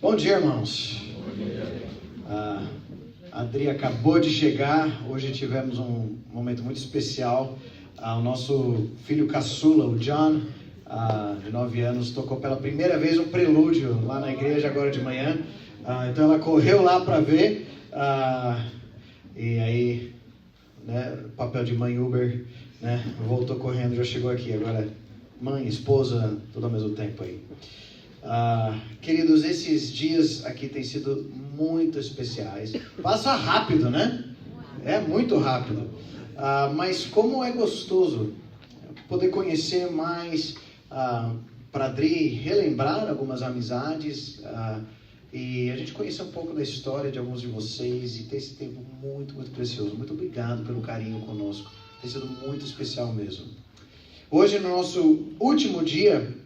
Bom dia, irmãos. A Adri acabou de chegar. Hoje tivemos um momento muito especial. O nosso filho caçula, o John, de 9 anos, tocou pela primeira vez um prelúdio lá na igreja agora de manhã. Então ela correu lá para ver. E aí, né, papel de mãe Uber, né, voltou correndo, já chegou aqui. Agora, mãe, esposa, tudo ao mesmo tempo aí. Queridos, esses dias aqui têm sido muito especiais. Passa rápido, né? É muito rápido. Mas como é gostoso poder conhecer mais, para Adri relembrar algumas amizades, e a gente conhecer um pouco da história de alguns de vocês e ter esse tempo muito, muito precioso. Muito obrigado pelo carinho conosco. Tem sido muito especial mesmo. Hoje, no nosso último dia,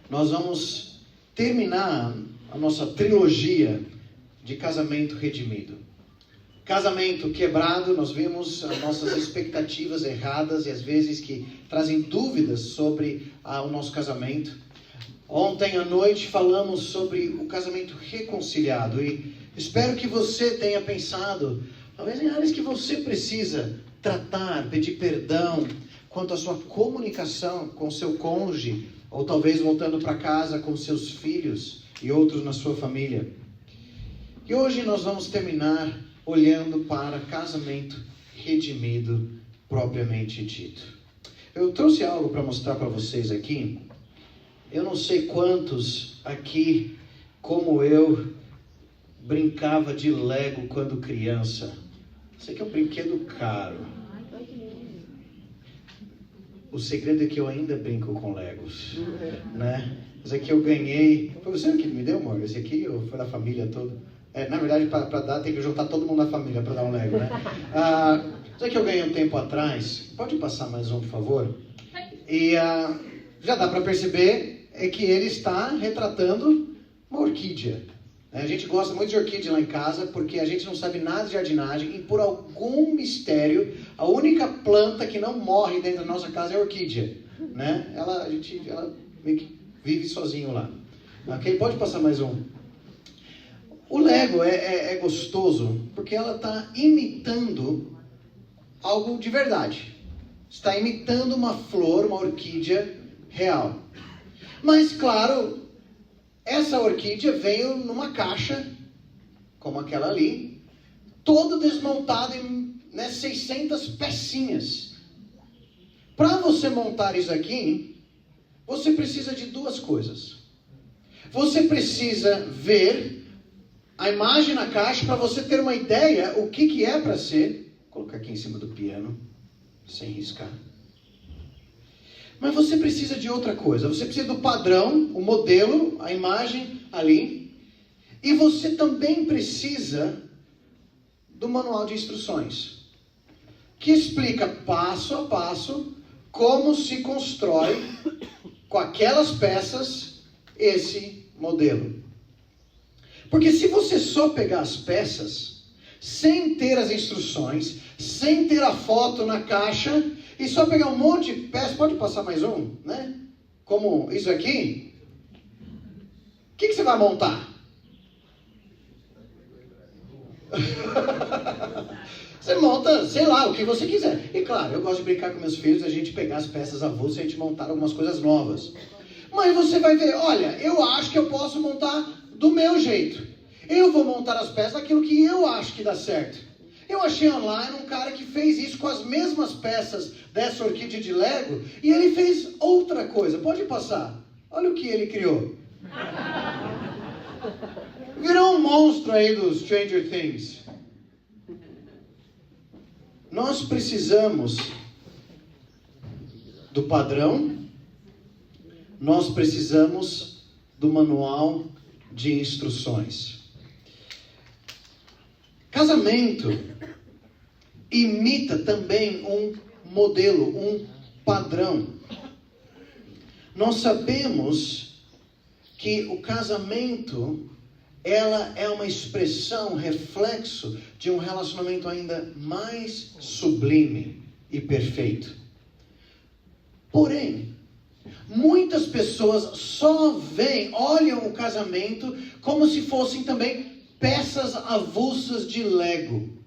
nós vamos terminar a nossa trilogia de casamento redimido. Casamento quebrado, nós vimos as nossas expectativas erradas e às vezes que trazem dúvidas sobre o nosso casamento. Ontem à noite falamos sobre o casamento reconciliado e espero que você tenha pensado, talvez em áreas que você precisa tratar, pedir perdão quanto à sua comunicação com seu cônjuge, ou talvez voltando para casa com seus filhos e outros na sua família. E hoje nós vamos terminar olhando para casamento redimido propriamente dito. Eu trouxe algo para mostrar para vocês aqui. Eu não sei quantos aqui, como eu, brincava de Lego quando criança. Sei que é um brinquedo caro. O segredo é que eu ainda brinco com Legos, né? Esse aqui eu ganhei. Foi você que me deu, amor? Esse aqui foi da família toda? Na verdade, para dar, tem que juntar todo mundo da família para dar um Lego, né? Esse aqui eu ganhei um tempo atrás. Pode passar mais um, por favor? E já dá para perceber que ele está retratando uma orquídea. A gente gosta muito de orquídea lá em casa, porque a gente não sabe nada de jardinagem e por algum mistério, a única planta que não morre dentro da nossa casa é a orquídea, né? Ela meio que vive sozinho lá. Ok? Pode passar mais um. O Lego é gostoso porque ela está imitando algo de verdade. Está imitando uma flor, uma orquídea real. Mas, claro, essa orquídea veio numa caixa, como aquela ali, todo desmontado em 600 pecinhas. Para você montar isso aqui, você precisa de duas coisas. Você precisa ver a imagem na caixa para você ter uma ideia o que é para ser. Vou colocar aqui em cima do piano, sem riscar. Mas você precisa de outra coisa. Você precisa do padrão, o modelo, a imagem ali. E você também precisa do manual de instruções, que explica passo a passo como se constrói com aquelas peças esse modelo. Porque se você só pegar as peças, sem ter as instruções, sem ter a foto na caixa, e só pegar um monte de peças, pode passar mais um, né? Como isso aqui. O que você vai montar? Você monta, sei lá, o que você quiser. E claro, eu gosto de brincar com meus filhos, a gente pegar as peças avulsas e a gente montar algumas coisas novas. Mas você vai ver, olha, eu acho que eu posso montar do meu jeito. Eu vou montar as peças daquilo que eu acho que dá certo. Eu achei online um cara que fez isso com as mesmas peças dessa orquídea de Lego e ele fez outra coisa. Pode passar. Olha o que ele criou. Virou um monstro aí do Stranger Things. Nós precisamos do padrão, nós precisamos do manual de instruções. Casamento imita também um modelo, um padrão. Nós sabemos que o casamento, ela é uma expressão, reflexo de um relacionamento ainda mais sublime e perfeito. Porém, Muitas pessoas só olham o casamento como se fossem também peças avulsas de Lego.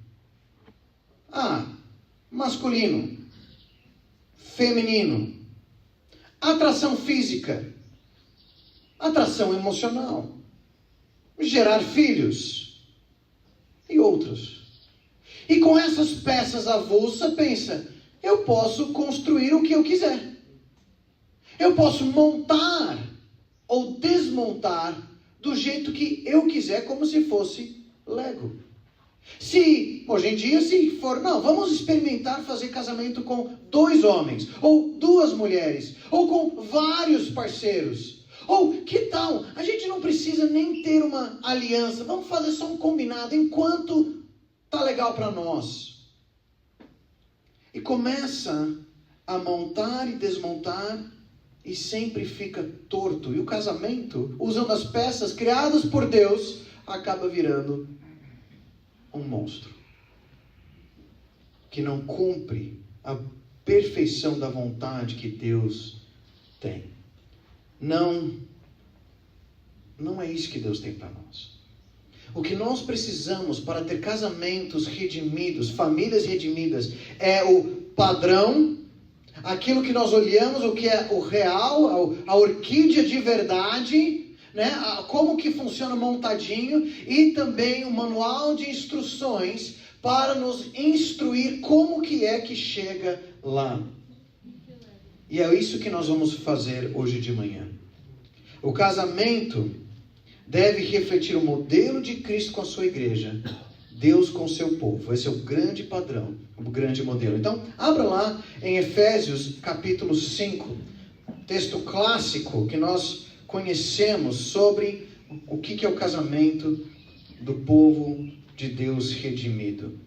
Masculino, feminino, atração física, atração emocional, gerar filhos e outros. E com essas peças avulsas, pensa, eu posso construir o que eu quiser. Eu posso montar ou desmontar do jeito que eu quiser, como se fosse Lego. Se, hoje em dia, vamos experimentar fazer casamento com 2 homens, ou 2 mulheres, ou com vários parceiros. Ou, que tal, a gente não precisa nem ter uma aliança, vamos fazer só um combinado, enquanto tá legal para nós. E começa a montar e desmontar, e sempre fica torto. E o casamento, usando as peças criadas por Deus, acaba virando um monstro. Que não cumpre a perfeição da vontade que Deus tem. Não é isso que Deus tem para nós. O que nós precisamos para ter casamentos redimidos, famílias redimidas, é o padrão, aquilo que nós olhamos, o que é o real, a orquídea de verdade, né? Como que funciona montadinho, e também o manual de instruções para nos instruir como que é que chega lá. E é isso que nós vamos fazer hoje de manhã. O casamento deve refletir o modelo de Cristo com a sua igreja, Deus com o seu povo. Esse é o grande padrão, o grande modelo. Então, abra lá em Efésios capítulo 5, texto clássico que nós conhecemos sobre o que é o casamento do povo de Deus redimido.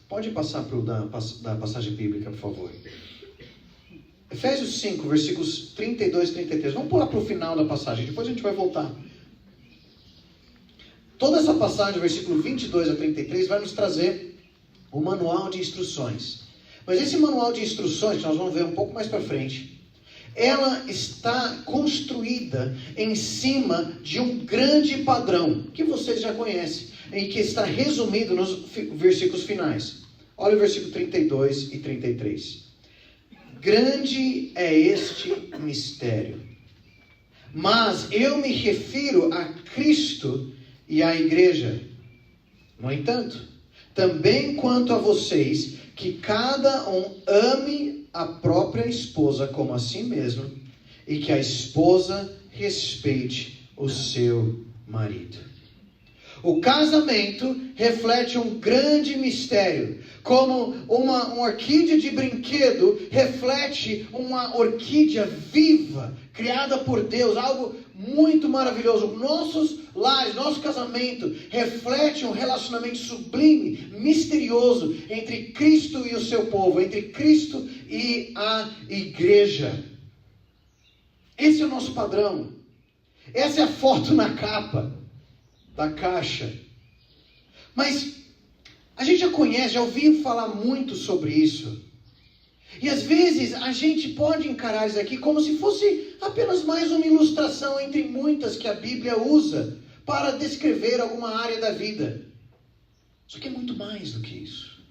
Pode passar para o da passagem bíblica, por favor. Efésios 5, versículos 32 e 33. Vamos pular para o final da passagem, depois a gente vai voltar. Toda essa passagem, versículo 22 a 33, vai nos trazer o manual de instruções. Mas esse manual de instruções, que nós vamos ver um pouco mais para frente, ela está construída em cima de um grande padrão, que vocês já conhecem, e que está resumido nos versículos finais. Olha o versículo 32 e 33. Grande é este mistério, mas eu me refiro a Cristo e à igreja. No entanto, também quanto a vocês, que cada um ame a própria esposa como a si mesmo, e que a esposa respeite o seu marido. O casamento reflete um grande mistério, como uma orquídea de brinquedo reflete uma orquídea viva, criada por Deus, algo muito maravilhoso. Nossos lares, nosso casamento reflete um relacionamento sublime, misterioso entre Cristo e o seu povo, entre Cristo e a igreja. Esse é o nosso padrão. Essa é a foto na capa da caixa. Mas a gente já conhece, já ouviu falar muito sobre isso. E às vezes a gente pode encarar isso aqui como se fosse apenas mais uma ilustração entre muitas que a Bíblia usa para descrever alguma área da vida. Só que é muito mais do que isso.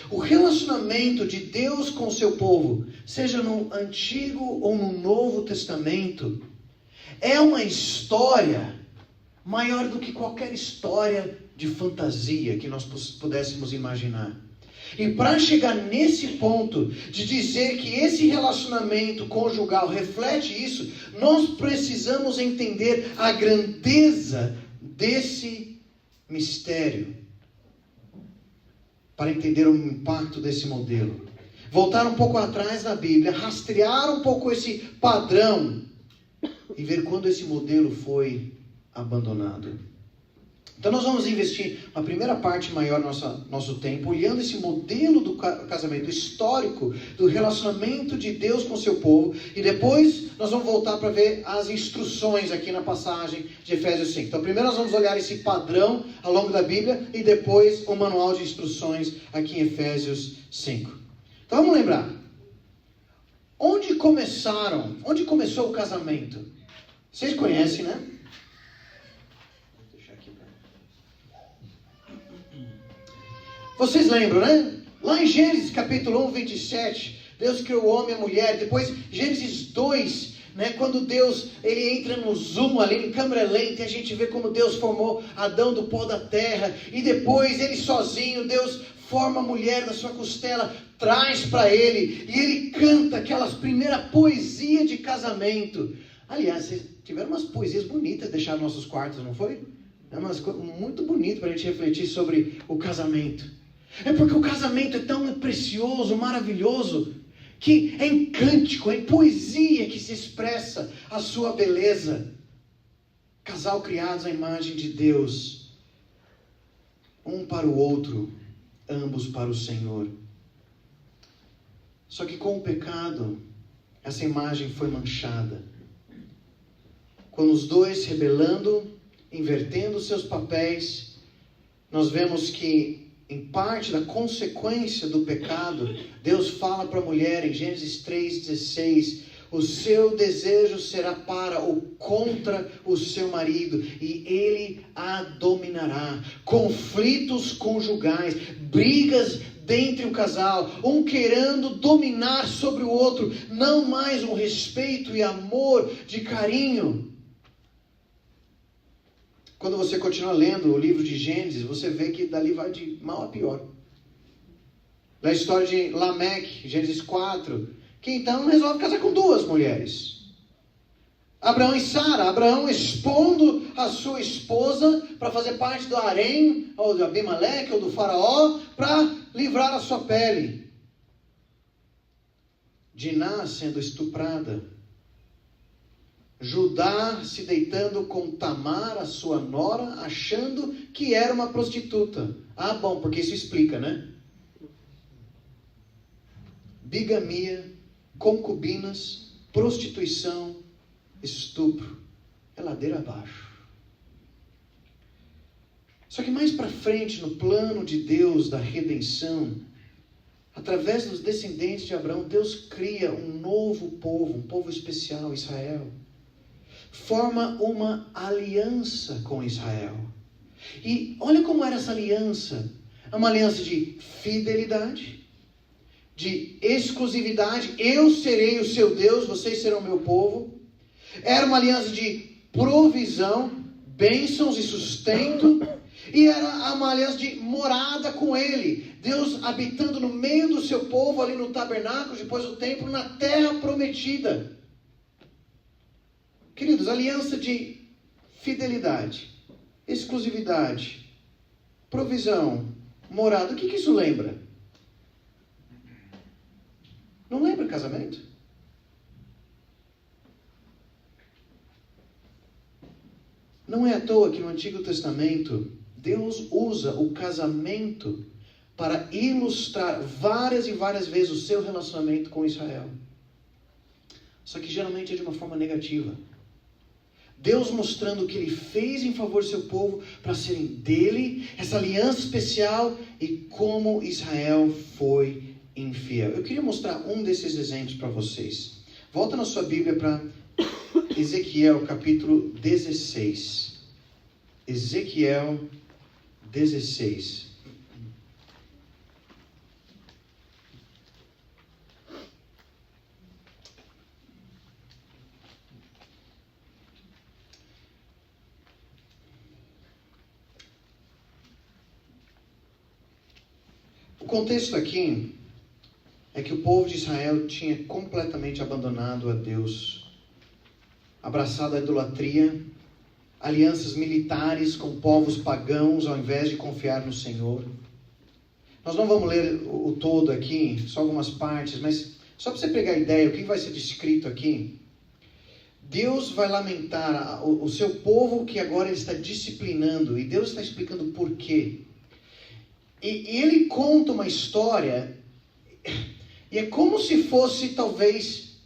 O relacionamento de Deus com o seu povo, seja no Antigo ou no Novo Testamento, é uma história maior do que qualquer história de fantasia que nós pudéssemos imaginar. E para chegar nesse ponto de dizer que esse relacionamento conjugal reflete isso, nós precisamos entender a grandeza desse mistério, para entender o impacto desse modelo. Voltar um pouco atrás na Bíblia, rastrear um pouco esse padrão e ver quando esse modelo foi abandonado. Então nós vamos investir uma primeira parte maior do nosso tempo, olhando esse modelo do casamento histórico, do relacionamento de Deus com o seu povo, e depois nós vamos voltar para ver as instruções aqui na passagem de Efésios 5. Então primeiro nós vamos olhar esse padrão ao longo da Bíblia, e depois o manual de instruções aqui em Efésios 5. Então vamos lembrar. Onde começou o casamento? Vocês conhecem, né? Vou deixar aqui Vocês lembram, né? Lá em Gênesis capítulo 1, 27, Deus criou o homem e a mulher. Depois, Gênesis 2, né, quando Deus ele entra no zoom ali, em câmera lenta, e a gente vê como Deus formou Adão do pó da terra. E depois, ele sozinho, Deus forma a mulher da sua costela, traz para ele, e ele canta aquela primeira poesia de casamento. Aliás, vocês tiveram umas poesias bonitas de deixar nos nossos quartos, não foi? É umas coisas muito bonitas para a gente refletir sobre o casamento. É porque o casamento é tão precioso, maravilhoso, que é em cântico, é em poesia que se expressa a sua beleza. Casal criados à imagem de Deus, um para o outro, ambos para o Senhor. Só que com o pecado, essa imagem foi manchada. Quando os dois rebelando, invertendo seus papéis, nós vemos que, em parte da consequência do pecado, Deus fala para a mulher em Gênesis 3,16, o seu desejo será para ou contra o seu marido, e ele a dominará. Conflitos conjugais, brigas dentre o casal, um querendo dominar sobre o outro, não mais um respeito e amor de carinho. Quando você continua lendo o livro de Gênesis, você vê que dali vai de mal a pior. Na história de Lameque, Gênesis 4, que então resolve casar com duas mulheres. Abraão e Sara. Abraão expondo a sua esposa para fazer parte do harém, ou do Abimeleque, ou do faraó, para livrar a sua pele. Diná sendo estuprada. Judá se deitando com Tamar, a sua nora, achando que era uma prostituta. Ah, bom, porque isso explica, né? Bigamia, concubinas, prostituição, estupro. É ladeira abaixo. Só que mais para frente, no plano de Deus da redenção, através dos descendentes de Abraão, Deus cria um novo povo, um povo especial, Israel. Forma uma aliança com Israel. E olha como era essa aliança. É uma aliança de fidelidade, de exclusividade. Eu serei o seu Deus, vocês serão meu povo. Era uma aliança de provisão, bênçãos e sustento. E era uma aliança de morada com ele. Deus habitando no meio do seu povo, ali no tabernáculo, depois do templo, na terra prometida. Queridos, aliança de fidelidade, exclusividade, provisão, morada. O que isso lembra? Não lembra casamento? Não é à toa que no Antigo Testamento, Deus usa o casamento para ilustrar várias e várias vezes o seu relacionamento com Israel. Só que geralmente é de uma forma negativa. Deus mostrando o que Ele fez em favor do seu povo para serem dele, essa aliança especial, e como Israel foi infiel. Eu queria mostrar um desses exemplos para vocês. Volta na sua Bíblia para Ezequiel capítulo 16. Ezequiel 16. O contexto aqui é que o povo de Israel tinha completamente abandonado a Deus, abraçado a idolatria, alianças militares com povos pagãos, ao invés de confiar no Senhor. Nós não vamos ler o todo aqui, só algumas partes, mas só para você pegar a ideia, o que vai ser descrito aqui? Deus vai lamentar o seu povo que agora ele está disciplinando, e Deus está explicando por quê. E ele conta uma história, e é como se fosse talvez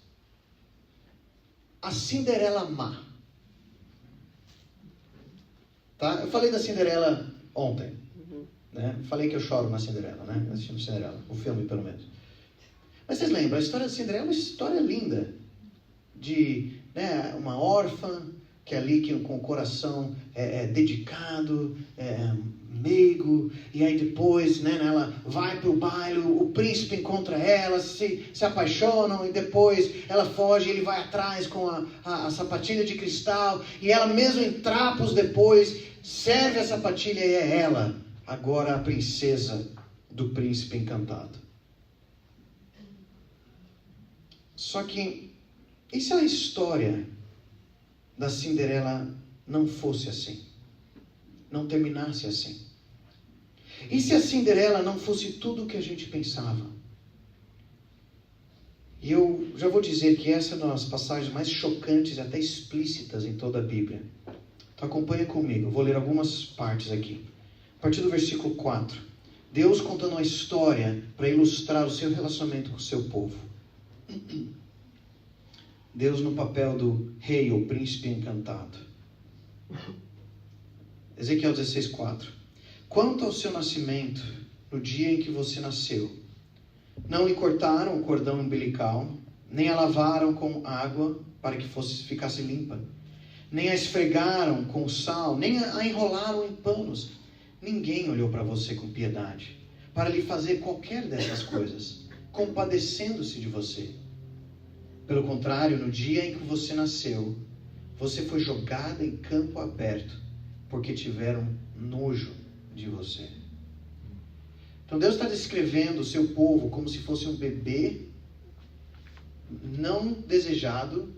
a Cinderela má. Tá? Eu falei da Cinderela ontem. Né? Falei que eu choro na Cinderela, né? Assistindo Cinderela, o filme pelo menos. Mas vocês lembram, a história de Cinderela é uma história linda. De uma órfã, que é ali com o coração dedicado, meigo, e aí depois ela vai para o baile, o príncipe encontra ela, se apaixonam, e depois ela foge, ele vai atrás com a sapatilha de cristal, e ela mesmo em trapos depois serve a sapatilha, e é ela agora a princesa do príncipe encantado. Só que, e se a história da Cinderela não fosse assim? Não terminasse assim? E se a Cinderela não fosse tudo o que a gente pensava? E eu já vou dizer que essa é uma das passagens mais chocantes e até explícitas em toda a Bíblia. Então acompanha comigo, vou ler algumas partes aqui. A partir do versículo 4. Deus contando uma história para ilustrar o seu relacionamento com o seu povo. Deus no papel do rei ou príncipe encantado. Ezequiel 16:4. Quanto ao seu nascimento, no dia em que você nasceu, não lhe cortaram o cordão umbilical, nem a lavaram com água para que ficasse limpa, nem a esfregaram com sal, nem a enrolaram em panos. Ninguém olhou para você com piedade, para lhe fazer qualquer dessas coisas, compadecendo-se de você. Pelo contrário, no dia em que você nasceu, você foi jogada em campo aberto, porque tiveram nojo de você. Então Deus está descrevendo o seu povo como se fosse um bebê não desejado,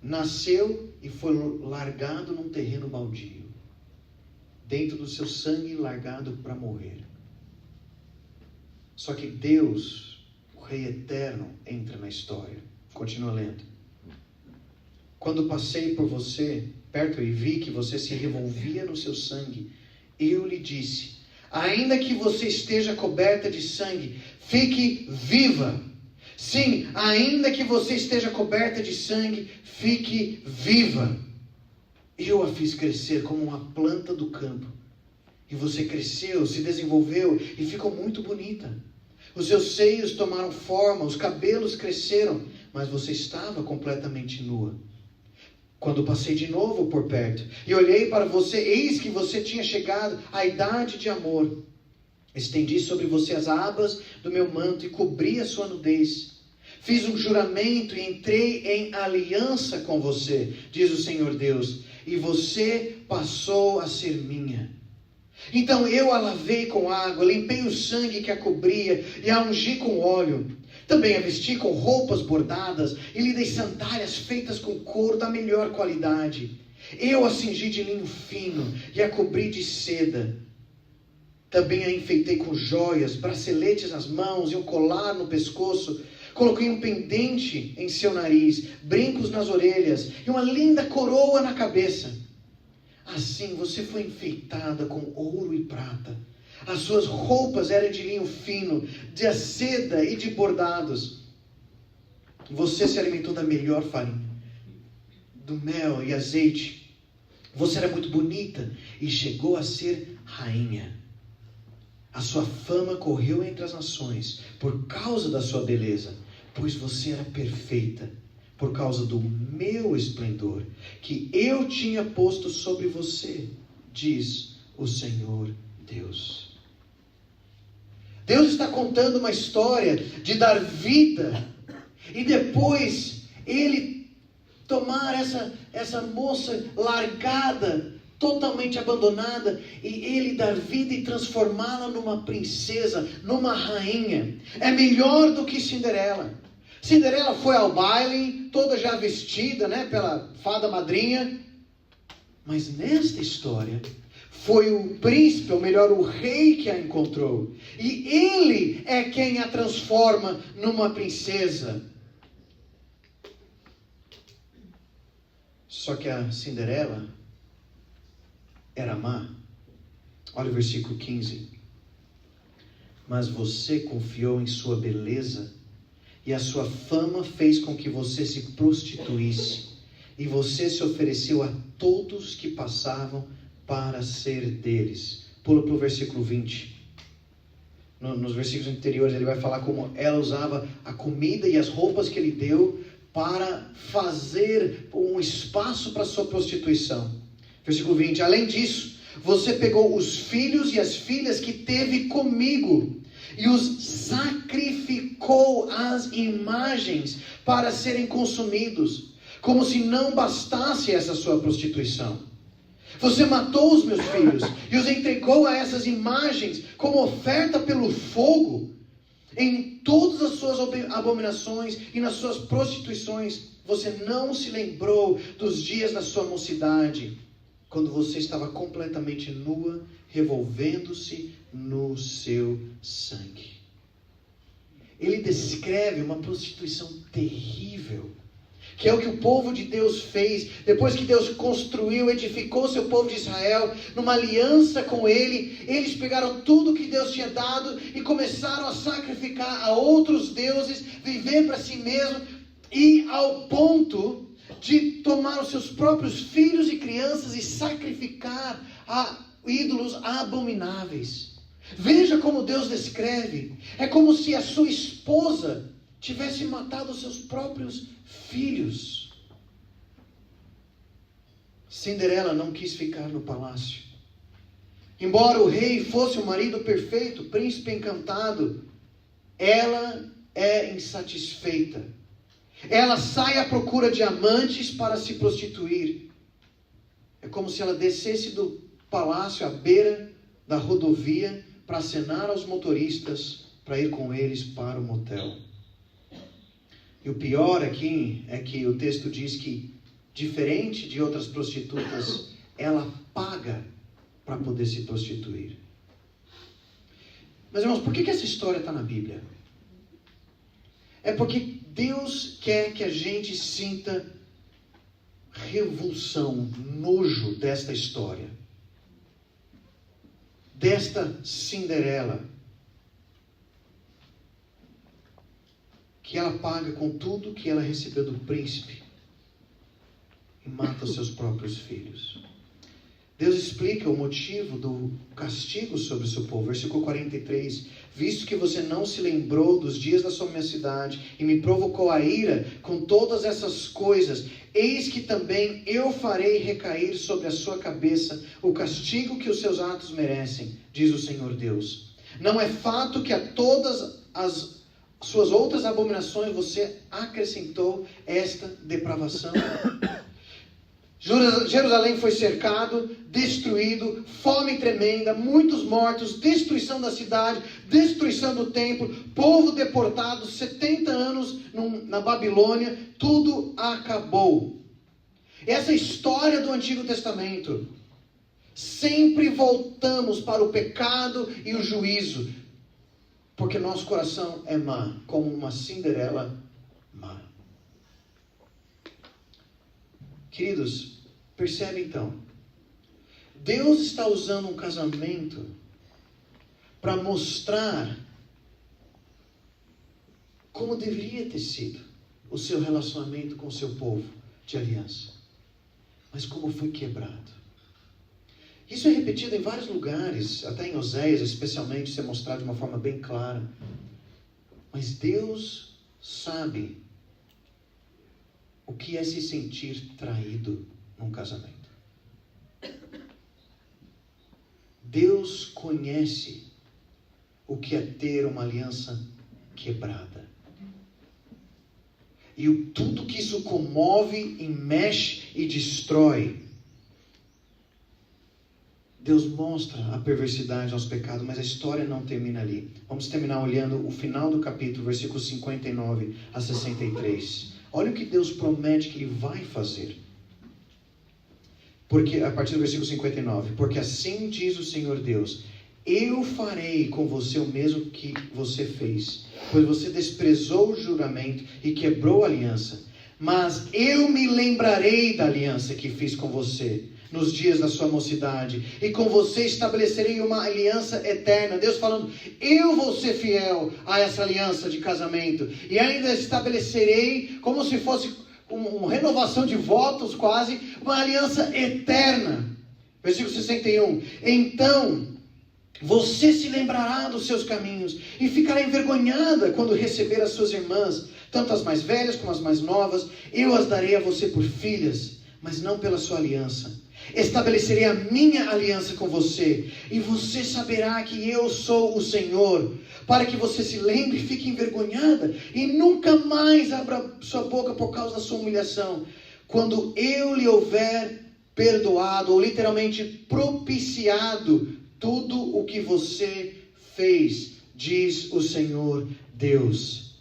nasceu e foi largado num terreno baldio, dentro do seu sangue largado para morrer. Só que Deus, o Rei Eterno, entra na história. Continua lendo. Quando passei por você, perto, e vi que você se revolvia no seu sangue, eu lhe disse, ainda que você esteja coberta de sangue, fique viva. Sim, ainda que você esteja coberta de sangue, fique viva. Eu a fiz crescer como uma planta do campo. E você cresceu, se desenvolveu e ficou muito bonita. Os seus seios tomaram forma, os cabelos cresceram, mas você estava completamente nua. Quando passei de novo por perto e olhei para você, eis que você tinha chegado à idade de amor. Estendi sobre você as abas do meu manto e cobri a sua nudez. Fiz um juramento e entrei em aliança com você, diz o Senhor Deus, e você passou a ser minha. Então eu a lavei com água, limpei o sangue que a cobria e a ungi com óleo. Também a vesti com roupas bordadas e lhe dei sandálias feitas com couro da melhor qualidade. Eu a cingi de linho fino e a cobri de seda. Também a enfeitei com joias, braceletes nas mãos e um colar no pescoço. Coloquei um pendente em seu nariz, brincos nas orelhas e uma linda coroa na cabeça. Assim você foi enfeitada com ouro e prata. As suas roupas eram de linho fino, de seda e de bordados. Você se alimentou da melhor farinha, do mel e azeite. Você era muito bonita e chegou a ser rainha. A sua fama correu entre as nações por causa da sua beleza, pois você era perfeita, por causa do meu esplendor, que eu tinha posto sobre você, diz o Senhor Deus. Deus está contando uma história de dar vida, e depois Ele tomar essa moça largada, totalmente abandonada, e Ele dar vida e transformá-la numa princesa, numa rainha. É melhor do que Cinderela. Cinderela foi ao baile, toda já vestida, pela fada madrinha. Mas nesta história, foi o príncipe, ou melhor, o rei que a encontrou. E ele é quem a transforma numa princesa. Só que a Cinderela era má. Olha o versículo 15. Mas você confiou em sua beleza, e a sua fama fez com que você se prostituísse, e você se ofereceu a todos que passavam para ser deles. Pula para o versículo 20. nos versículos anteriores, ele vai falar como ela usava a comida e as roupas que ele deu para fazer um espaço para sua prostituição. Versículo 20, além disso, você pegou os filhos e as filhas que teve comigo e os sacrificou às imagens para serem consumidos, como se não bastasse essa sua prostituição. Você matou os meus filhos e os entregou a essas imagens como oferta pelo fogo. Em todas as suas abominações e nas suas prostituições, você não se lembrou dos dias da sua mocidade, quando você estava completamente nua, revolvendo-se no seu sangue. Ele descreve uma prostituição terrível, que é o que o povo de Deus fez, depois que Deus construiu, edificou seu povo de Israel, numa aliança com Ele. Eles pegaram tudo que Deus tinha dado e começaram a sacrificar a outros deuses, viver para si mesmo, e ao ponto de tomar os seus próprios filhos e crianças e sacrificar a ídolos abomináveis. Veja como Deus descreve, é como se a sua esposa tivesse matado os seus próprios filhos. Cinderela não quis ficar no palácio. Embora o rei fosse um marido perfeito, príncipe encantado, ela é insatisfeita. Ela sai à procura de amantes para se prostituir. É como se ela descesse do palácio à beira da rodovia para acenar aos motoristas para ir com eles para o motel. E o pior aqui é que o texto diz que, diferente de outras prostitutas, ela paga para poder se prostituir. Mas, irmãos, por que essa história está na Bíblia? É porque Deus quer que a gente sinta revulsão, nojo desta história, desta Cinderela, que ela paga com tudo que ela recebeu do príncipe e mata os seus próprios filhos. Deus explica o motivo do castigo sobre o seu povo. Versículo 43. Visto que você não se lembrou dos dias da sua mocidade e me provocou a ira com todas essas coisas, eis que também eu farei recair sobre a sua cabeça o castigo que os seus atos merecem, diz o Senhor Deus. Não é fato que a todas as suas outras abominações você acrescentou esta depravação? Jerusalém foi cercado, destruído, fome tremenda, muitos mortos, destruição da cidade, destruição do templo, povo deportado, 70 anos na Babilônia, tudo acabou. Essa história do Antigo Testamento, sempre voltamos para o pecado e o juízo, porque nosso coração é má, como uma Cinderela má. Queridos, percebe então, Deus está usando um casamento para mostrar como deveria ter sido o seu relacionamento com o seu povo de aliança, mas como foi quebrado. Isso é repetido em vários lugares, até em Oséias especialmente, isso é mostrado de uma forma bem clara. Mas Deus sabe o que é se sentir traído num casamento. Deus conhece o que é ter uma aliança quebrada. E tudo que isso comove e mexe e destrói. Deus mostra a perversidade aos pecados, mas a história não termina ali. Vamos terminar olhando o final do capítulo, versículos 59 a 63. Olha o que Deus promete que Ele vai fazer. Porque, a partir do versículo 59, porque assim diz o Senhor Deus, eu farei com você o mesmo que você fez, pois você desprezou o juramento e quebrou a aliança. Mas eu me lembrarei da aliança que fiz com você nos dias da sua mocidade, e com você estabelecerei uma aliança eterna. Deus falando, eu vou ser fiel a essa aliança de casamento, e ainda estabelecerei, como se fosse uma renovação de votos quase, uma aliança eterna. Versículo 61, então Você se lembrará dos seus caminhos e ficará envergonhada quando receber as suas irmãs, tanto as mais velhas como as mais novas. Eu as darei a você por filhas, mas não pela sua aliança. Estabelecerei a minha aliança com você, e você saberá que eu sou o Senhor, para que você se lembre e fique envergonhada, e nunca mais abra sua boca por causa da sua humilhação. Quando eu lhe houver perdoado, ou literalmente propiciado, tudo o que você fez, diz o Senhor Deus.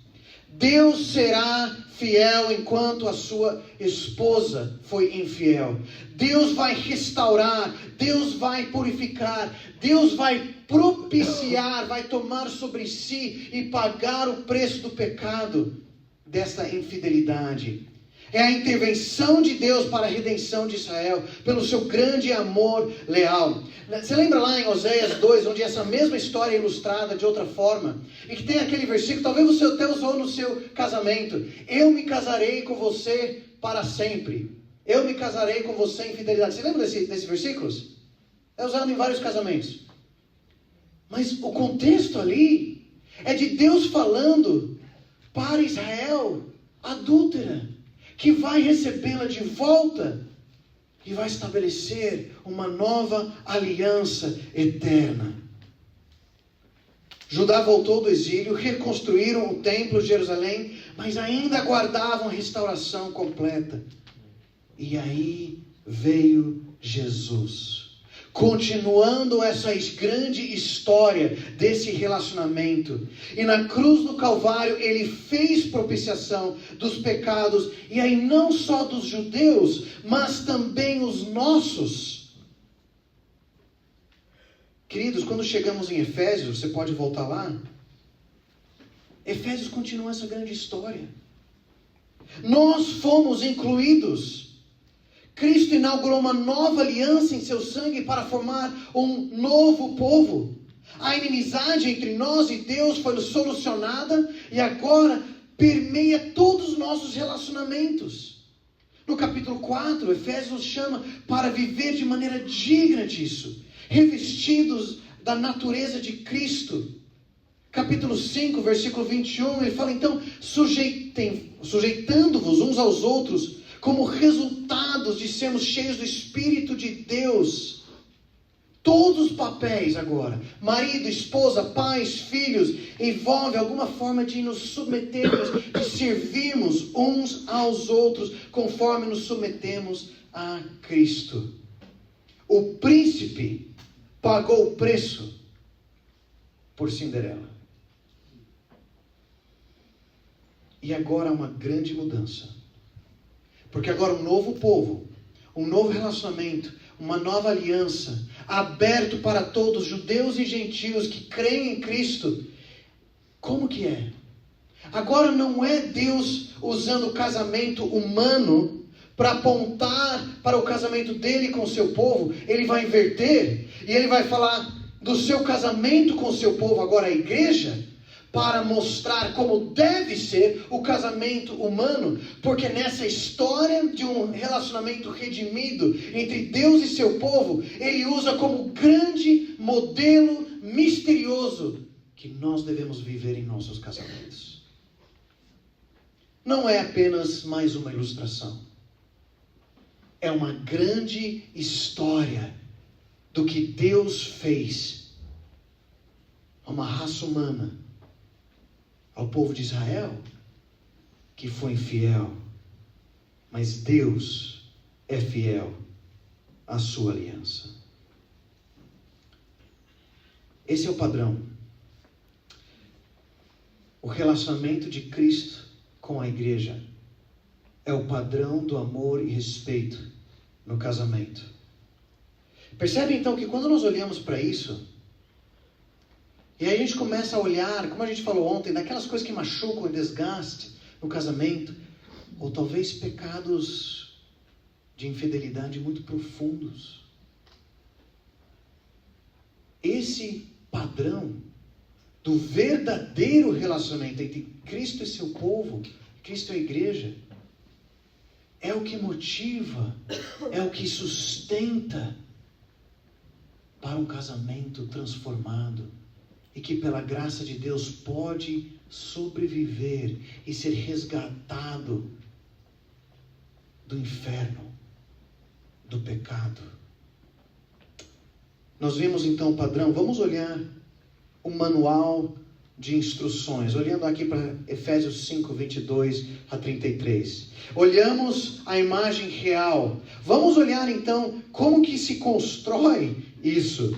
Deus será fiel enquanto a sua esposa foi infiel. Deus vai restaurar, Deus vai purificar, Deus vai propiciar, vai tomar sobre si e pagar o preço do pecado desta infidelidade. É a intervenção de Deus para a redenção de Israel, pelo seu grande amor leal. Você lembra lá em Oséias 2, onde essa mesma história é ilustrada de outra forma? E que tem aquele versículo, talvez você até usou no seu casamento. Eu me casarei com você para sempre. Eu me casarei com você em fidelidade. Você lembra desse versículo? É usado em vários casamentos. Mas o contexto ali é de Deus falando para Israel, adúltera, que vai recebê-la de volta e vai estabelecer uma nova aliança eterna. Judá voltou do exílio, reconstruíram o templo de Jerusalém, mas ainda aguardavam a restauração completa. E aí veio Jesus, continuando essa grande história desse relacionamento. E na cruz do Calvário ele fez propiciação dos pecados, e aí não só dos judeus, mas também os nossos. Queridos, quando chegamos em Efésios, você pode voltar lá. Efésios continua essa grande história. Nós fomos incluídos. Cristo inaugurou uma nova aliança em seu sangue para formar um novo povo. A inimizade entre nós e Deus foi solucionada e agora permeia todos os nossos relacionamentos. No capítulo 4, Efésios nos chama para viver de maneira digna disso, revestidos da natureza de Cristo. Capítulo 5, versículo 21, ele fala então, sujeitando-vos uns aos outros, como resultados de sermos cheios do Espírito de Deus. Todos os papéis agora, marido, esposa, pais, filhos, envolve alguma forma de nos submetermos, de servirmos uns aos outros, conforme nos submetemos a Cristo. O príncipe pagou o preço por Cinderela. E agora há uma grande mudança. Porque agora um novo povo, um novo relacionamento, uma nova aliança, aberto para todos, judeus e gentios que creem em Cristo. Como que é? Agora não é Deus usando o casamento humano para apontar para o casamento dele com o seu povo. Ele vai inverter e ele vai falar do seu casamento com o seu povo, agora a igreja, para mostrar como deve ser o casamento humano, porque nessa história de um relacionamento redimido entre Deus e seu povo, ele usa como grande modelo misterioso que nós devemos viver em nossos casamentos. Não é apenas mais uma ilustração, é uma grande história do que Deus fez a uma raça humana, ao povo de Israel, que foi infiel, mas Deus é fiel à sua aliança. Esse é o padrão. O relacionamento de Cristo com a igreja é o padrão do amor e respeito no casamento. Percebe então que quando nós olhamos para isso, e aí a gente começa a olhar, como a gente falou ontem, daquelas coisas que machucam e desgastam no casamento, ou talvez pecados de infidelidade muito profundos. Esse padrão do verdadeiro relacionamento entre Cristo e seu povo, Cristo e a igreja, é o que motiva, é o que sustenta para um casamento transformado e que pela graça de Deus pode sobreviver e ser resgatado do inferno, do pecado. Nós vimos então o padrão. Vamos olhar o manual de instruções, olhando aqui para Efésios 5, 22 a 33. Olhamos a imagem real. Vamos olhar então como que se constrói isso.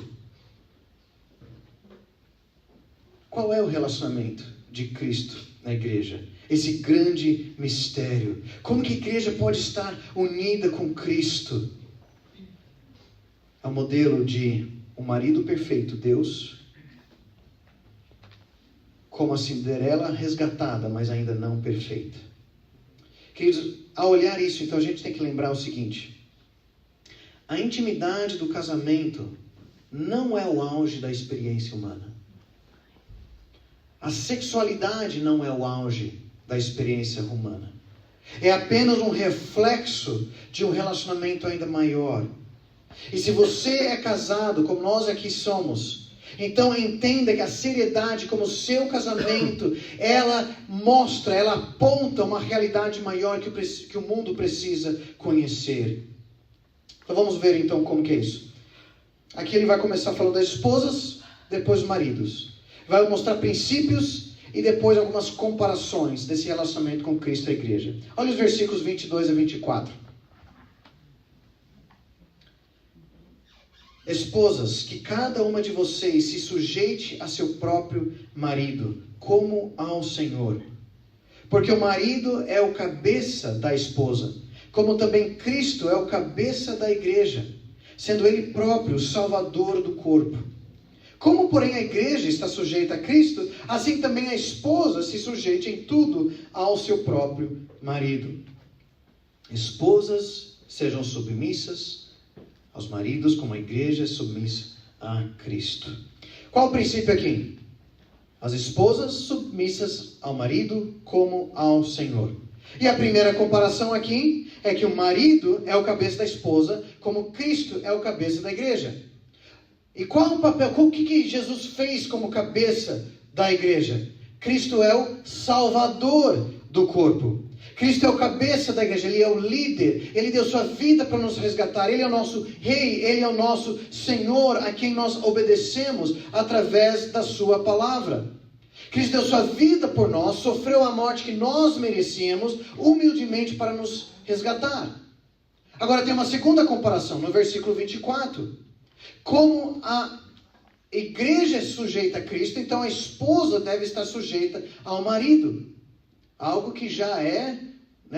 Qual é o relacionamento de Cristo na igreja? Esse grande mistério. Como que a igreja pode estar unida com Cristo? É o modelo de um marido perfeito, Deus, como a Cinderela resgatada, mas ainda não perfeita. Queridos, ao olhar isso, então a gente tem que lembrar o seguinte: a intimidade do casamento não é o auge da experiência humana. A sexualidade não é o auge da experiência humana. É apenas um reflexo de um relacionamento ainda maior. E se você é casado, como nós aqui somos, então entenda que a seriedade como o seu casamento, ela mostra, ela aponta uma realidade maior que o mundo precisa conhecer. Então vamos ver então como que é isso. Aqui ele vai começar falando das esposas, depois dos maridos. Vai mostrar princípios e depois algumas comparações desse relacionamento com Cristo e a igreja. Olha os versículos 22 a 24. Esposas, que cada uma de vocês se sujeite a seu próprio marido, como ao Senhor. Porque o marido é o cabeça da esposa, como também Cristo é o cabeça da igreja, sendo ele próprio o salvador do corpo. Como, porém, a igreja está sujeita a Cristo, assim também a esposa se sujeite em tudo ao seu próprio marido. Esposas, sejam submissas aos maridos, como a igreja é submissa a Cristo. Qual o princípio aqui? As esposas submissas ao marido como ao Senhor. E a primeira comparação aqui é que o marido é o cabeça da esposa, como Cristo é o cabeça da igreja. E qual o papel? O que Jesus fez como cabeça da igreja? Cristo é o salvador do corpo. Cristo é o cabeça da igreja, Ele é o líder, Ele deu sua vida para nos resgatar, Ele é o nosso rei, Ele é o nosso Senhor, a quem nós obedecemos através da sua palavra. Cristo deu sua vida por nós, sofreu a morte que nós merecíamos, humildemente para nos resgatar. Agora tem uma segunda comparação, no versículo 24. Como a igreja é sujeita a Cristo, então a esposa deve estar sujeita ao marido. Algo que já é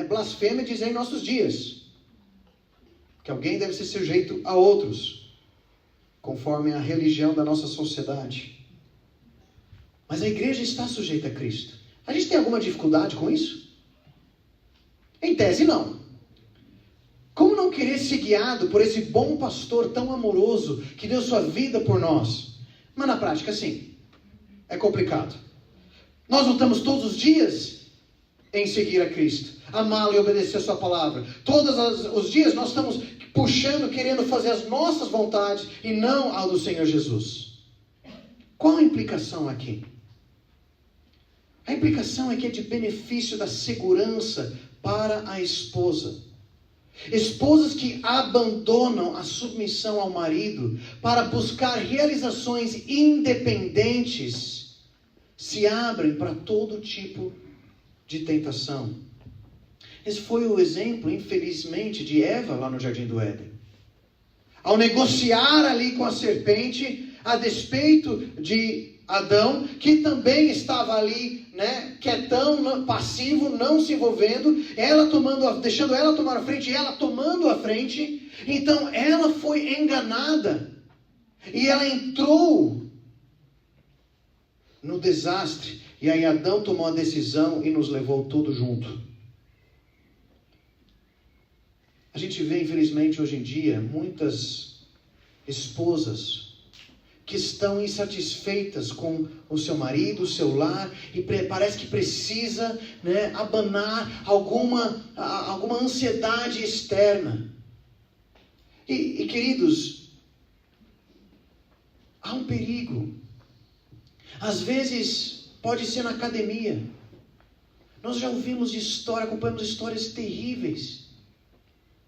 blasfêmia dizer em nossos dias. Que alguém deve ser sujeito a outros, conforme a religião da nossa sociedade. Mas a igreja está sujeita a Cristo. A gente tem alguma dificuldade com isso? Em tese, não. Como não querer ser guiado por esse bom pastor tão amoroso, que deu sua vida por nós? Mas na prática, sim. É complicado. Nós lutamos todos os dias em seguir a Cristo, amá-lo e obedecer a sua palavra. Todos os dias nós estamos puxando, querendo fazer as nossas vontades e não a do Senhor Jesus. Qual a implicação aqui? A implicação é que é de benefício da segurança para a esposa. Esposas que abandonam a submissão ao marido para buscar realizações independentes se abrem para todo tipo de tentação. Esse foi o exemplo, infelizmente, de Eva lá no Jardim do Éden. Ao negociar ali com a serpente, a despeito de Adão, que também estava ali, quietão, passivo, não se envolvendo, deixando ela tomar a frente, e ela tomando a frente, então ela foi enganada, e ela entrou no desastre. E aí Adão tomou a decisão e nos levou tudo junto. A gente vê, infelizmente, hoje em dia, muitas esposas que estão insatisfeitas com o seu marido, o seu lar, e parece que precisa abanar alguma ansiedade externa. E queridos, há um perigo. Às vezes, pode ser na academia. Nós já ouvimos acompanhamos histórias terríveis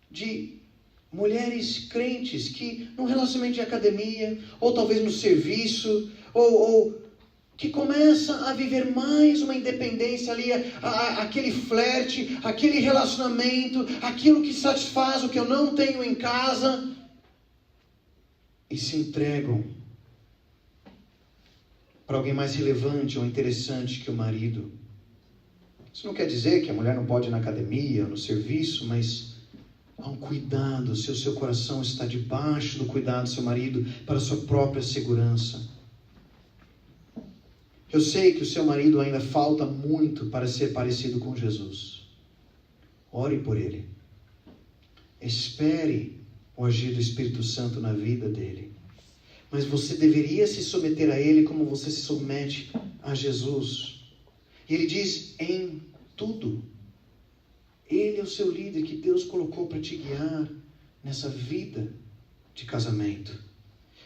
de mulheres crentes que, num relacionamento de academia, ou talvez no serviço, ou que começa a viver mais uma independência ali, aquele flerte, aquele relacionamento, aquilo que satisfaz o que eu não tenho em casa, e se entregam para alguém mais relevante ou interessante que o marido. Isso não quer dizer que a mulher não pode ir na academia ou no serviço, mas há um cuidado, se o seu coração está debaixo do cuidado do seu marido para a sua própria segurança. Eu sei que o seu marido ainda falta muito para ser parecido com Jesus. Ore por ele. Espere o agir do Espírito Santo na vida dele. Mas você deveria se submeter a ele como você se submete a Jesus. E ele diz, em tudo. Ele é o seu líder que Deus colocou para te guiar nessa vida de casamento.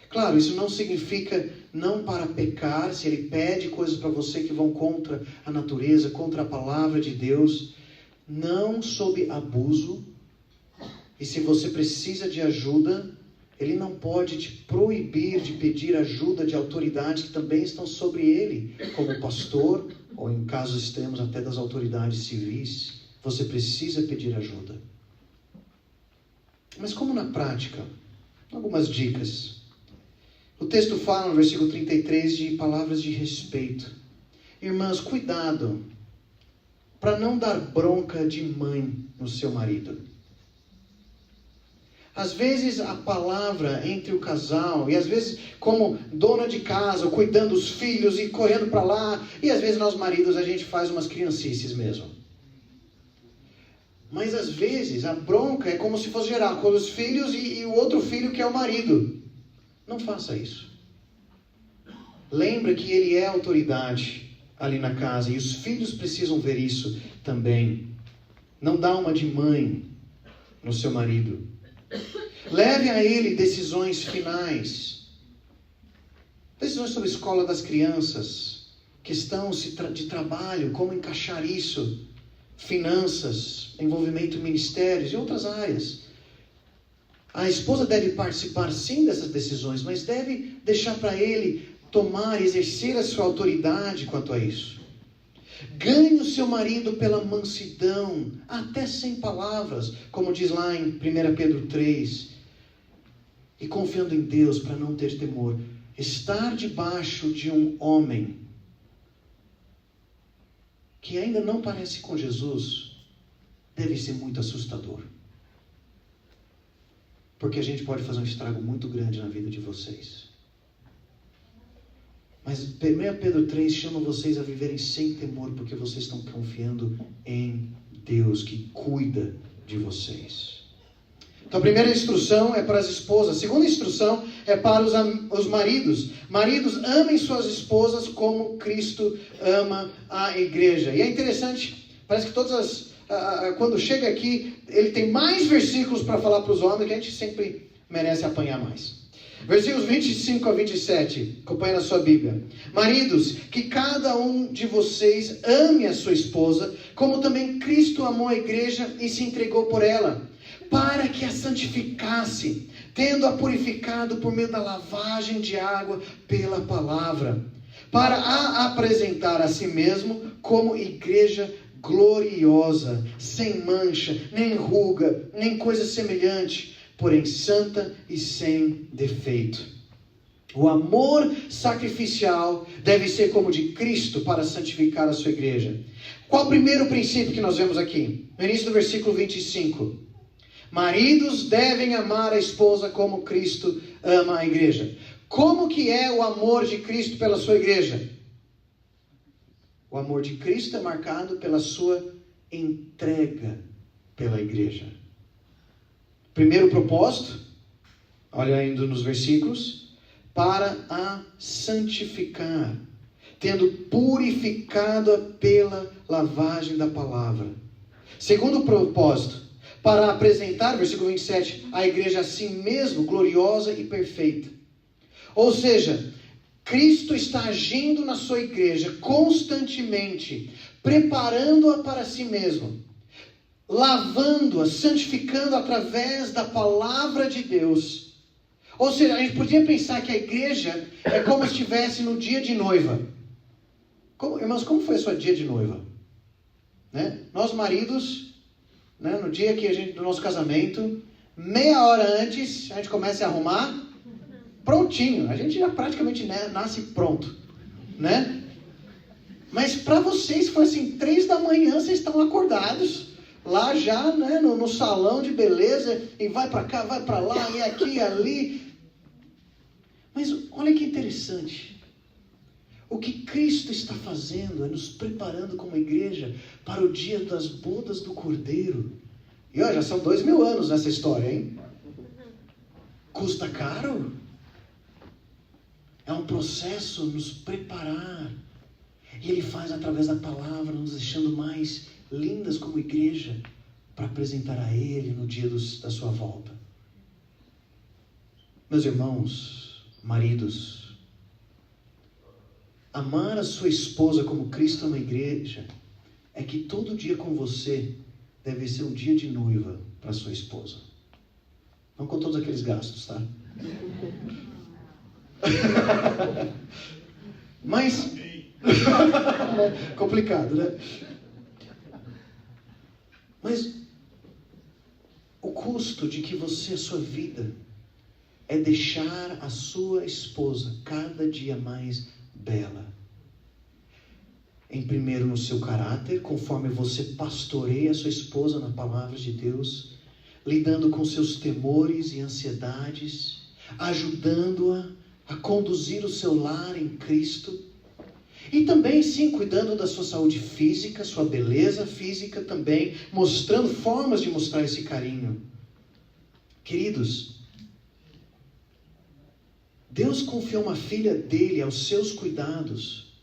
Claro, isso não significa não para pecar, se ele pede coisas para você que vão contra a natureza, contra a palavra de Deus, não sob abuso. E se você precisa de ajuda, ele não pode te proibir de pedir ajuda de autoridades que também estão sobre ele, como pastor, ou em casos extremos até das autoridades civis. Você precisa pedir ajuda. Mas como na prática? Algumas dicas. O texto fala no versículo 33 de palavras de respeito. Irmãs, cuidado para não dar bronca de mãe no seu marido. Às vezes a palavra entre o casal, e às vezes como dona de casa, cuidando dos filhos e correndo para lá, e às vezes nós maridos a gente faz umas criancices mesmo. Mas às vezes a bronca é como se fosse gerar com os filhos e o outro filho que é o marido. Não faça isso. Lembra que ele é autoridade ali na casa e os filhos precisam ver isso também. Não dá uma de mãe no seu marido. Leve a ele decisões finais. Decisões sobre a escola das crianças, questão de trabalho, como encaixar isso, finanças, envolvimento em ministérios e outras áreas. A esposa deve participar sim dessas decisões, mas deve deixar para ele tomar, exercer a sua autoridade quanto a isso. Ganhe o seu marido pela mansidão, até sem palavras, como diz lá em 1 Pedro 3. E confiando em Deus para não ter temor. Estar debaixo de um homem que ainda não parece com Jesus deve ser muito assustador. Porque a gente pode fazer um estrago muito grande na vida de vocês. Mas 1 Pedro 3 chama vocês a viverem sem temor, porque vocês estão confiando em Deus, que cuida de vocês. Então a primeira instrução é para as esposas. A segunda instrução é para os maridos. Maridos, amem suas esposas como Cristo ama a igreja. E é interessante, parece que quando chega aqui, ele tem mais versículos para falar para os homens, que a gente sempre merece apanhar mais. Versículos 25 a 27, acompanha na sua Bíblia. Maridos, que cada um de vocês ame a sua esposa, como também Cristo amou a igreja e se entregou por ela, para que a santificasse, tendo-a purificado por meio da lavagem de água pela palavra, para a apresentar a si mesmo como igreja gloriosa, sem mancha, nem ruga, nem coisa semelhante, porém santa e sem defeito. O amor sacrificial deve ser como de Cristo para santificar a sua igreja. Qual o primeiro princípio que nós vemos aqui? No início do versículo 25. Maridos devem amar a esposa como Cristo ama a igreja. Como que é o amor de Cristo pela sua igreja? O amor de Cristo é marcado pela sua entrega pela igreja. Primeiro propósito, olha ainda nos versículos, para a santificar, tendo purificado-a pela lavagem da palavra. Segundo propósito, para apresentar, versículo 27, a igreja a si mesmo gloriosa e perfeita. Ou seja, Cristo está agindo na sua igreja constantemente, preparando-a para si mesmo, lavando-a, santificando através da palavra de Deus. Ou seja, a gente podia pensar que a igreja é como se estivesse no dia de noiva. Irmãos, como foi a sua dia de noiva? Né? Nós maridos, né, no dia do nosso casamento, meia hora antes, a gente começa a arrumar, prontinho. A gente já praticamente nasce pronto, né? Mas para vocês foi assim, 3 da manhã, vocês estão acordados, lá já, né, no salão de beleza, e vai para cá, vai para lá, e aqui, e ali. Mas olha que interessante. O que Cristo está fazendo é nos preparando como igreja para o dia das bodas do Cordeiro. E olha, já são 2000 anos nessa história, hein? Custa caro? É um processo nos preparar. E Ele faz através da palavra, nos deixando mais lindas como igreja, para apresentar a Ele no dia da sua volta. Meus irmãos, maridos, amar a sua esposa como Cristo ama a igreja, é que todo dia com você deve ser um dia de noiva para sua esposa. Não com todos aqueles gastos, tá? Mas complicado, né? Mas o custo de que a sua vida é deixar a sua esposa cada dia mais bela. Em primeiro, no seu caráter, conforme você pastoreia a sua esposa na palavra de Deus, lidando com seus temores e ansiedades, ajudando-a a conduzir o seu lar em Cristo. E também, sim, cuidando da sua saúde física, sua beleza física também, mostrando formas de mostrar esse carinho. Queridos, Deus confiou uma filha dele aos seus cuidados,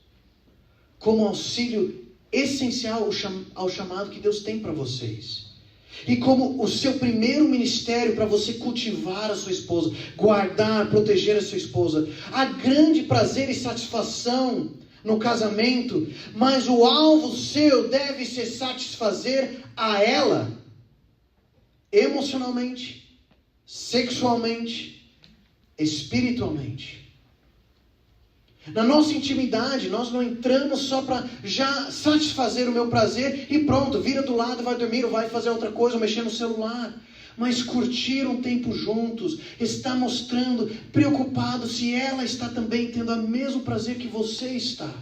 como auxílio essencial ao chamado que Deus tem para vocês. E como o seu primeiro ministério para você cultivar a sua esposa, guardar, proteger a sua esposa. Há grande prazer e satisfação no casamento, mas o alvo seu deve ser satisfazer a ela, emocionalmente, sexualmente, espiritualmente. Na nossa intimidade, nós não entramos só para já satisfazer o meu prazer e pronto, vira do lado, vai dormir, ou vai fazer outra coisa, ou mexer no celular. Mas curtir um tempo juntos, está mostrando, preocupado se ela está também tendo o mesmo prazer que você está.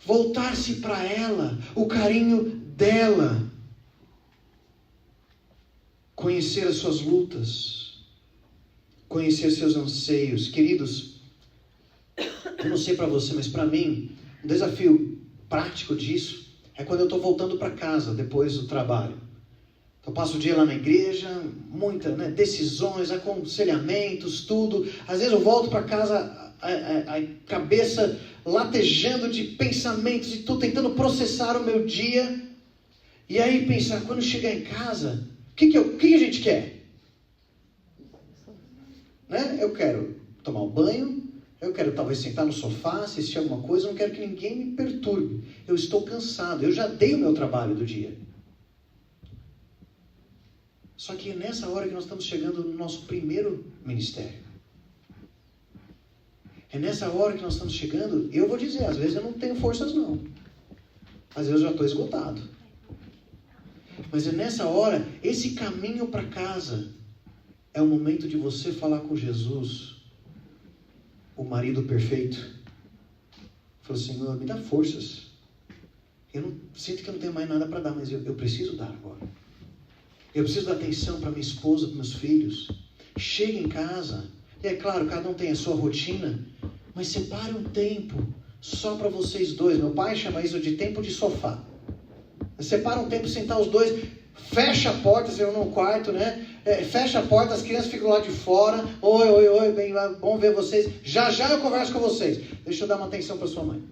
Voltar-se para ela, o carinho dela. Conhecer as suas lutas, conhecer seus anseios. Queridos, eu não sei para você, mas para mim, um desafio prático disso é quando eu estou voltando para casa depois do trabalho. Eu passo o dia lá na igreja, muitas decisões, aconselhamentos, tudo. Às vezes eu volto para casa, a cabeça latejando de pensamentos e estou tentando processar o meu dia. E aí pensar, quando chegar em casa, o que a gente quer? Né? Eu quero tomar um banho, eu quero talvez sentar no sofá, assistir alguma coisa, eu não quero que ninguém me perturbe. Eu estou cansado, eu já dei o meu trabalho do dia. Só que é nessa hora que nós estamos chegando no nosso primeiro ministério. É nessa hora que nós estamos chegando, eu vou dizer, às vezes eu não tenho forças não. Às vezes eu já estou esgotado. Mas é nessa hora, esse caminho para casa, é o momento de você falar com Jesus, o marido perfeito. Falou, Senhor, me dá forças. Eu não sinto que eu não tenho mais nada para dar, mas eu preciso dar agora. Eu preciso dar atenção para minha esposa, para meus filhos. Chega em casa, e é claro, cada um tem a sua rotina, mas separe um tempo só para vocês dois. Meu pai chama isso de tempo de sofá. Separa um tempo, sentar os dois, fecha a porta, se eu no quarto, né? Fecha a porta, as crianças ficam lá de fora. Oi, bem, bom ver vocês. Já eu converso com vocês. Deixa eu dar uma atenção para sua mãe.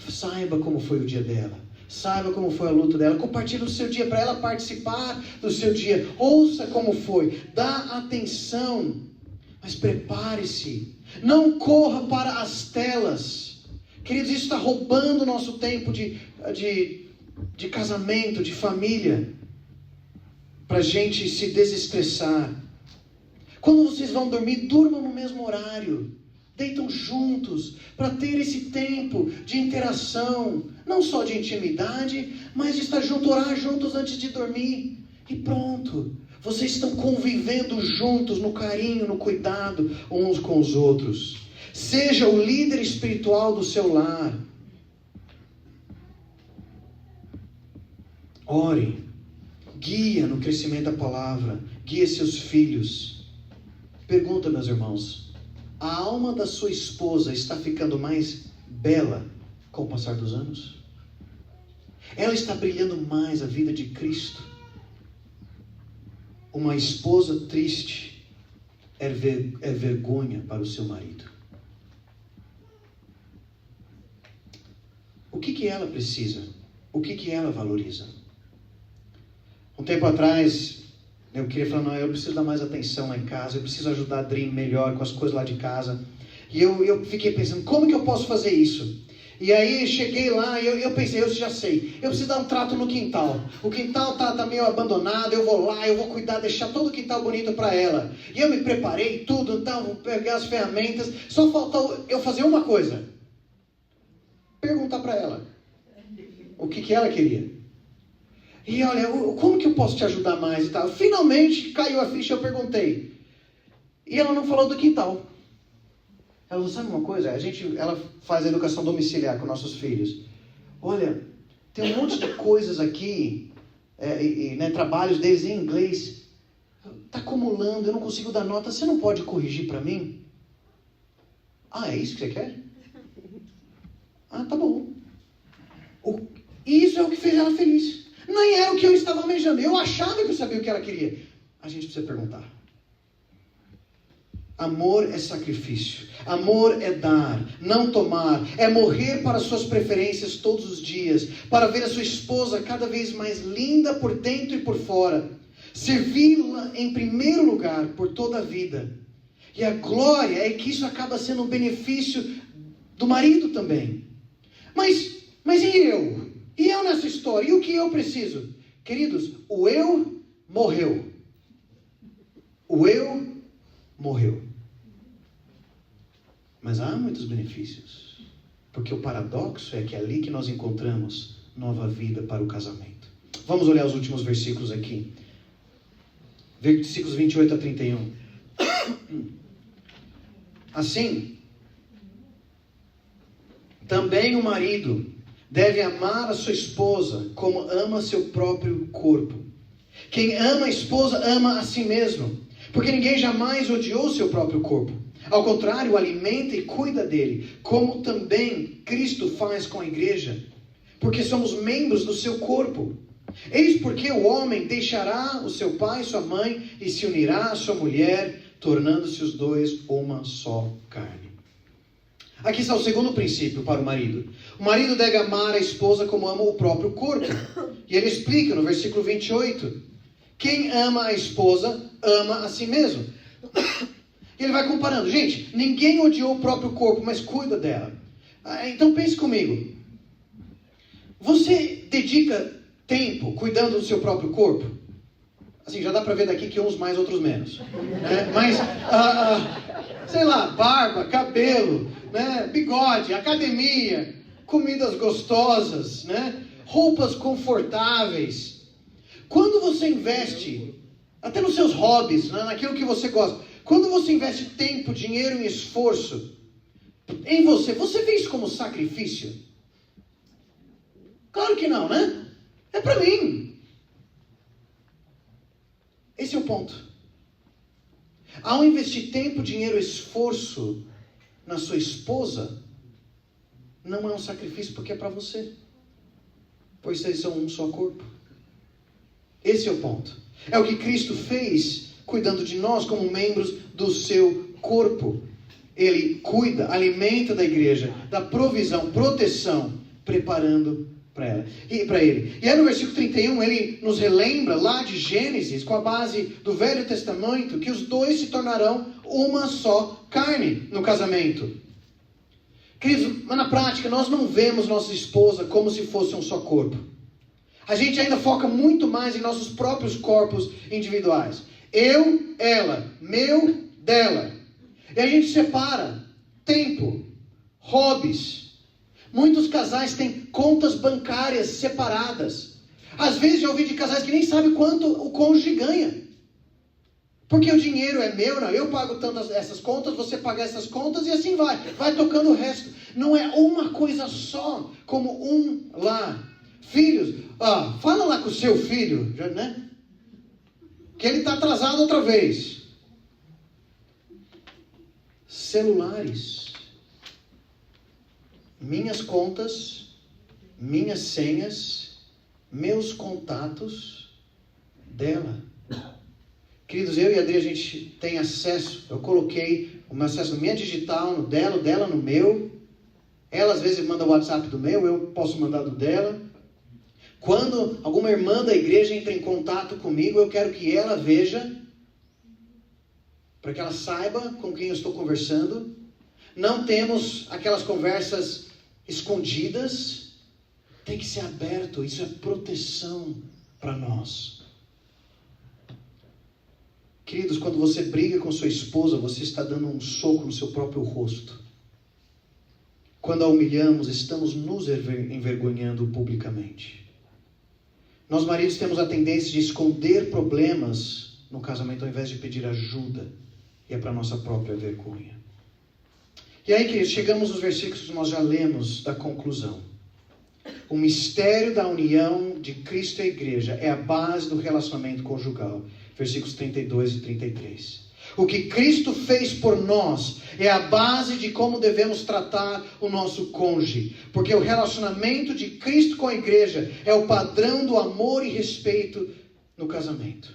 Saiba como foi o dia dela. Saiba como foi a luta dela. Compartilhe o seu dia para ela participar do seu dia. Ouça como foi. Dá atenção. Mas prepare-se. Não corra para as telas. Queridos, isso está roubando o nosso tempo de casamento, de família. Para a gente se desestressar. Quando vocês vão dormir, durmam no mesmo horário. Deitam juntos, para ter esse tempo de interação, não só de intimidade, mas de estar junto, orar juntos antes de dormir. E pronto, vocês estão convivendo juntos no carinho, no cuidado uns com os outros. Seja o líder espiritual do seu lar. Ore, guia no crescimento da palavra, guia seus filhos. Pergunta, meus irmãos, a alma da sua esposa está ficando mais bela com o passar dos anos? Ela está brilhando mais a vida de Cristo? Uma esposa triste é vergonha para o seu marido. O que ela precisa? O que ela valoriza? Um tempo atrás, eu queria falar, não, eu preciso dar mais atenção lá em casa, eu preciso ajudar a Adri melhor com as coisas lá de casa. E eu fiquei pensando, como que eu posso fazer isso? E aí cheguei lá e eu pensei, eu já sei, eu preciso dar um trato no quintal. O quintal tá meio abandonado, eu vou lá, eu vou cuidar, deixar todo o quintal bonito para ela. E eu me preparei tudo, então vou pegar as ferramentas, só faltou eu fazer uma coisa. Perguntar para ela o que ela queria. E olha, como que eu posso te ajudar mais e tal? Finalmente caiu a ficha, eu perguntei. E ela não falou do quintal. Ela falou, sabe uma coisa? Ela faz educação domiciliar com nossos filhos. Olha, tem um monte de coisas aqui, trabalhos deles em inglês. Está acumulando, eu não consigo dar nota. Você não pode corrigir para mim? Ah, é isso que você quer? Ah, tá bom. E isso é o que fez ela feliz. Nem era o que eu estava almejando. Eu achava que eu sabia o que ela queria. A gente precisa perguntar. Amor é sacrifício. Amor é dar, não tomar. É morrer para suas preferências todos os dias. Para ver a sua esposa cada vez mais linda por dentro e por fora. Servi-la em primeiro lugar por toda a vida. E a glória é que isso acaba sendo um benefício do marido também. Mas e eu? E eu nessa história? E o que eu preciso? Queridos, o eu morreu. O eu morreu. Mas há muitos benefícios. Porque o paradoxo é que é ali que nós encontramos nova vida para o casamento. Vamos olhar os últimos versículos aqui. Versículos 28 a 31. Assim, também o marido deve amar a sua esposa como ama seu próprio corpo. Quem ama a esposa ama a si mesmo, porque ninguém jamais odiou seu próprio corpo. Ao contrário, o alimenta e cuida dele, como também Cristo faz com a igreja, porque somos membros do seu corpo. Eis porque o homem deixará o seu pai e sua mãe e se unirá à sua mulher, tornando-se os dois uma só carne. Aqui está o segundo princípio para o marido. O marido deve amar a esposa como ama o próprio corpo. E ele explica no versículo 28. Quem ama a esposa, ama a si mesmo. E ele vai comparando. Gente, ninguém odiou o próprio corpo, mas cuida dela. Então pense comigo. Você dedica tempo cuidando do seu próprio corpo? Assim, já dá para ver daqui que uns mais, outros menos. Né? Mas, sei lá, barba, cabelo, né? Bigode, academia, comidas gostosas, né? Roupas confortáveis. Quando você investe, até nos seus hobbies, né? Naquilo que você gosta, quando você investe tempo, dinheiro e esforço em você, você vê isso como sacrifício? Claro que não, né? É para mim. Esse é o ponto. Ao investir tempo, dinheiro, esforço na sua esposa, não é um sacrifício porque é para você. Pois vocês são um só corpo. Esse é o ponto. É o que Cristo fez, cuidando de nós como membros do seu corpo. Ele cuida, alimenta da igreja, dá provisão, proteção, preparando para ele. E aí no versículo 31 ele nos relembra lá de Gênesis, com a base do Velho Testamento, que os dois se tornarão uma só carne no casamento. Queridos, mas na prática nós não vemos nossa esposa como se fosse um só corpo. A gente ainda foca muito mais em nossos próprios corpos individuais. Eu, ela, meu, dela. E a gente separa tempo, hobbies. Muitos casais têm contas bancárias separadas. Às vezes já ouvi de casais que nem sabem quanto o cônjuge ganha. Porque o dinheiro é meu, não, eu pago tantas essas contas, você paga essas contas e assim vai. Vai tocando o resto. Não é uma coisa só, como um lar. Filhos, fala lá com o seu filho, né? Que ele está atrasado outra vez. Celulares. Minhas contas, minhas senhas, meus contatos dela. Queridos, eu e a Adri, a gente tem acesso. Eu coloquei o meu acesso no minha digital, no dela, o dela no meu. Ela às vezes manda o WhatsApp do meu, eu posso mandar do dela. Quando alguma irmã da igreja entra em contato comigo, eu quero que ela veja, para que ela saiba com quem eu estou conversando. Não temos aquelas conversas escondidas. Tem que ser aberto. Isso é proteção para nós. Queridos, quando você briga com sua esposa, você está dando um soco no seu próprio rosto. Quando a humilhamos, estamos nos envergonhando publicamente. Nós maridos temos a tendência de esconder problemas no casamento ao invés de pedir ajuda. E é para a nossa própria vergonha. E aí, queridos, chegamos nos versículos que nós já lemos da conclusão. O mistério da união de Cristo e a igreja é a base do relacionamento conjugal. Versículos 32 e 33. O que Cristo fez por nós é a base de como devemos tratar o nosso cônjuge. Porque o relacionamento de Cristo com a igreja é o padrão do amor e respeito no casamento.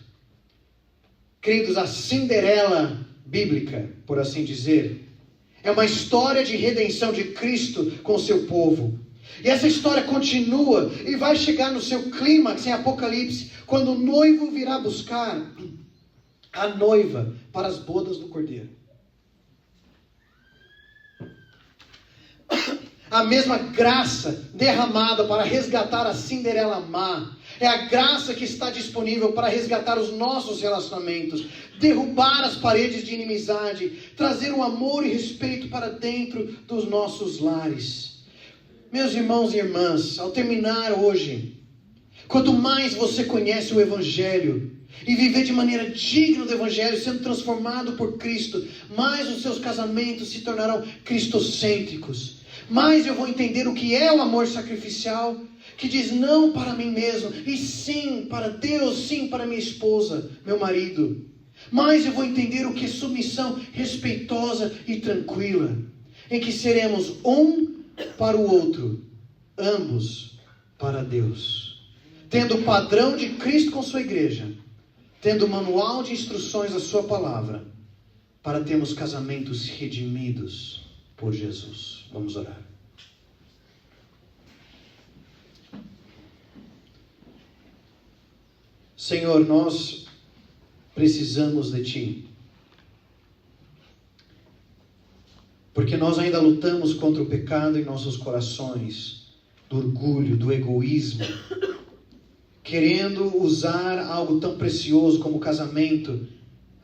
Queridos, a Cinderela bíblica, por assim dizer, é uma história de redenção de Cristo com o seu povo. E essa história continua e vai chegar no seu clímax em Apocalipse, quando o noivo virá buscar a noiva para as bodas do Cordeiro. A mesma graça derramada para resgatar a Cinderela má é a graça que está disponível para resgatar os nossos relacionamentos, derrubar as paredes de inimizade, trazer um amor e respeito para dentro dos nossos lares. Meus irmãos e irmãs, ao terminar hoje, quanto mais você conhece o Evangelho e viver de maneira digna do Evangelho, sendo transformado por Cristo, mais os seus casamentos se tornarão cristocêntricos. Mais eu vou entender o que é o amor sacrificial, que diz não para mim mesmo, e sim para Deus, sim para minha esposa, meu marido. Mais eu vou entender o que é submissão respeitosa e tranquila, em que seremos um para o outro, ambos para Deus, tendo o padrão de Cristo com sua igreja, tendo o manual de instruções da sua palavra, para termos casamentos redimidos por Jesus. Vamos orar. Senhor, nós precisamos de Ti, porque nós ainda lutamos contra o pecado em nossos corações, do orgulho, do egoísmo, querendo usar algo tão precioso como o casamento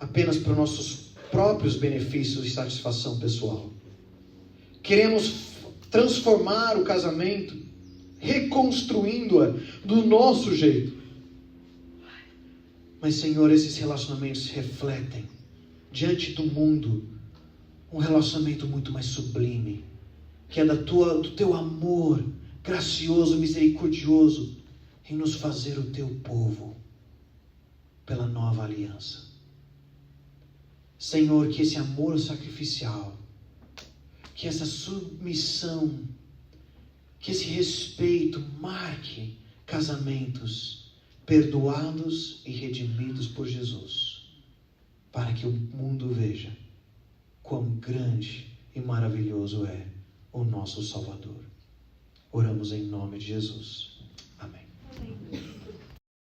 apenas para nossos próprios benefícios e satisfação pessoal. Queremos transformar o casamento, reconstruindo-a do nosso jeito. Mas, Senhor, esses relacionamentos refletem, diante do mundo, um relacionamento muito mais sublime, que é do Teu amor gracioso, misericordioso, em nos fazer o Teu povo, pela nova aliança. Senhor, que esse amor sacrificial, que essa submissão, que esse respeito marque casamentos perdoados e redimidos por Jesus, para que o mundo veja quão grande e maravilhoso é o nosso Salvador. Oramos em nome de Jesus.